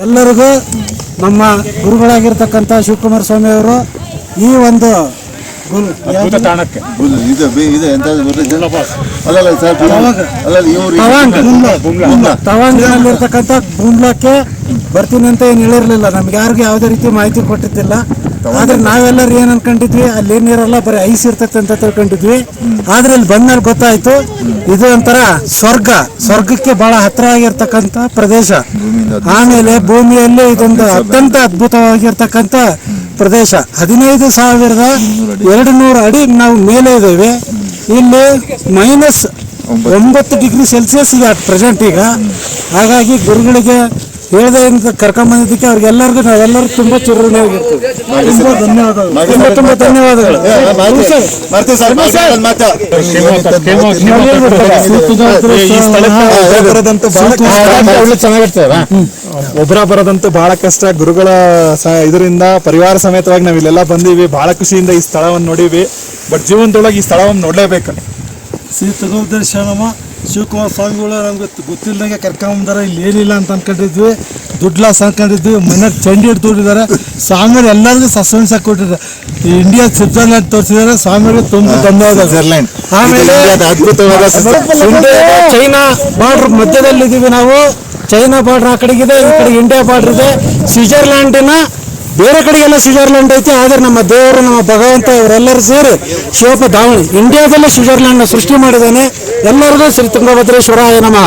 ಎಲ್ಲರಿಗೂ ನಮ್ಮ ಗುರುಗಳಾಗಿರ್ತಕ್ಕಂಥ ಶಿವಕುಮಾರ ಸ್ವಾಮಿ ಅವರು ಈ ಒಂದು ತವಾಂಗ್ನಲ್ಲಿರ್ತಕ್ಕಂಥ ಗುಂಬ್ಲಕ್ಕೆ ಬರ್ತೀನಿ ಅಂತ ಏನು ಹೇಳಿರ್ಲಿಲ್ಲ. ನಮ್ಗೆ ಯಾರಿಗೂ ಯಾವುದೇ ರೀತಿ ಮಾಹಿತಿ ಕೊಟ್ಟಿದ್ದಿಲ್ಲ. ಆದ್ರೆ ನಾವೆಲ್ಲರೂ ಏನ್ ಅನ್ಕೊಂಡಿದ್ವಿ, ಅಲ್ಲಿ ಏನಿರಲ್ಲ ಬರೀ ಐಸ್ ಇರ್ತೈತೆ ಅಂತ ತಿಳ್ಕೊಂಡಿದ್ವಿ. ಆದ್ರೆ ಇಲ್ಲಿ ಬಂದ್ಮೇಲೆ ಗೊತ್ತಾಯ್ತು ಇದು ಒಂಥರ ಸ್ವರ್ಗಕ್ಕೆ ಬಹಳ ಹತ್ರ ಆಗಿರ್ತಕ್ಕಂಥ ಪ್ರದೇಶ. ಆಮೇಲೆ ಭೂಮಿಯಲ್ಲಿ ಇದೊಂದು ಅತ್ಯಂತ ಅದ್ಭುತವಾಗಿರ್ತಕ್ಕಂಥ ಪ್ರದೇಶ. 15,200 ಅಡಿ ನಾವು ಮೇಲೆ ಇದ್ದೇವೆ. ಇಲ್ಲಿ -9 ಡಿಗ್ರಿ ಸೆಲ್ಸಿಯಸ್ ಇದೆ ಪ್ರೆಸೆಂಟ್ ಈಗ. ಹಾಗಾಗಿ ಗುರುಗಳಿಗೆ ಹೇಳಿದೆ ಕರ್ಕೊಂಡ್ಬಂದಿದ್ದಕ್ಕೆ ಅವ್ರಿಗೆಲ್ಲರಿಗೂ ನಾವೆಲ್ಲರೂ ತುಂಬಾ ಚಿರಋಣಿಯಾಗಿರ್ತೀವಿ. ತುಂಬಾ ಧನ್ಯವಾದಗಳು. ಒಬ್ಬರ ಬರೋದಂತೂ ಬಹಳ ಕಷ್ಟ. ಗುರುಗಳ ಇದರಿಂದ ಪರಿವಾರ ಸಮೇತವಾಗಿ ನಾವ್ ಇಲ್ಲೆಲ್ಲ ಬಂದೀವಿ. ಬಹಳ ಖುಷಿಯಿಂದ ಈ ಸ್ಥಳವನ್ನು ನೋಡೀವಿ. ಬಟ್ ಜೀವನದೊಳಗೆ ಈ ಸ್ಥಳವನ್ನು ನೋಡ್ಲೇಬೇಕು. ಶ್ರೀ ತುಗೋಬದೇಶ್ವರ ಶರಣಮ್ಮ ಶಿವಕುಮಾರ ಸ್ವಾಮಿಗಳು ನಮ್ಗೆ ಗೊತ್ತಿಲ್ಲದಂಗೆ ಕರ್ಕೊಂಬಂದಾರ. ಇಲ್ಲಿ ಏನಿಲ್ಲ ಅಂತ ಅನ್ಕೊಂಡಿದ್ವಿ, ದುಡ್ಲಾಸ್ ಅನ್ಕೊಂಡಿದ್ವಿ. ಮನೆಗೆ ಚಂಡಿ ಹಿಡ್ದು ದುಡ್ಡಿದ್ದಾರೆ. ಸ್ವಾಮಿಗಳು ಎಲ್ಲರಿಗೂ ಸಸ್ಪೆನ್ಸ್ ಕೊಟ್ಟಿದ್ದಾರೆ. ಇಂಡಿಯಾ ಸ್ವಿಟ್ಜರ್ಲ್ಯಾಂಡ್ ತೋರಿಸಿದ್ದಾರೆ. ಸ್ವಾಮಿಗಳು ತುಂಬಾ ಧನ್ಯವಾದ. ಆಮೇಲೆ ಚೈನಾ ಬಾರ್ಡರ್ ಮಧ್ಯದಲ್ಲಿದ್ದೀವಿ ನಾವು. ಚೈನಾ ಬಾರ್ಡರ್ ಆ ಕಡೆಗಿದೆ, ಈ ಕಡೆ ಇಂಡಿಯಾ ಬಾರ್ಡರ್ ಇದೆ. ಸ್ವಿಟ್ಜರ್ಲ್ಯಾಂಡಿನ ಬೇರೆ ಕಡೆಗೆಲ್ಲ ಸ್ವಿಟ್ಜರ್ಲ್ಯಾಂಡ್ ಐತಿ. ಆದ್ರೆ ನಮ್ಮ ದೇವರು, ನಮ್ಮ ಭಗವಂತ ಇವರೆಲ್ಲರೂ ಸೇರಿ ಶಿವಪ್ಪ ದಾವಣಿ ಇಂಡಿಯಾದಲ್ಲೇ ಸ್ವಿಟ್ಜರ್ಲ್ಯಾಂಡ್ ಸೃಷ್ಟಿ ಮಾಡಿದ್ದಾನೆ. ಎಲ್ಲರಿಗೂ ಶ್ರೀ ತುಂಗಭದ್ರೇಶ್ವರಾಯ ನಮಃ.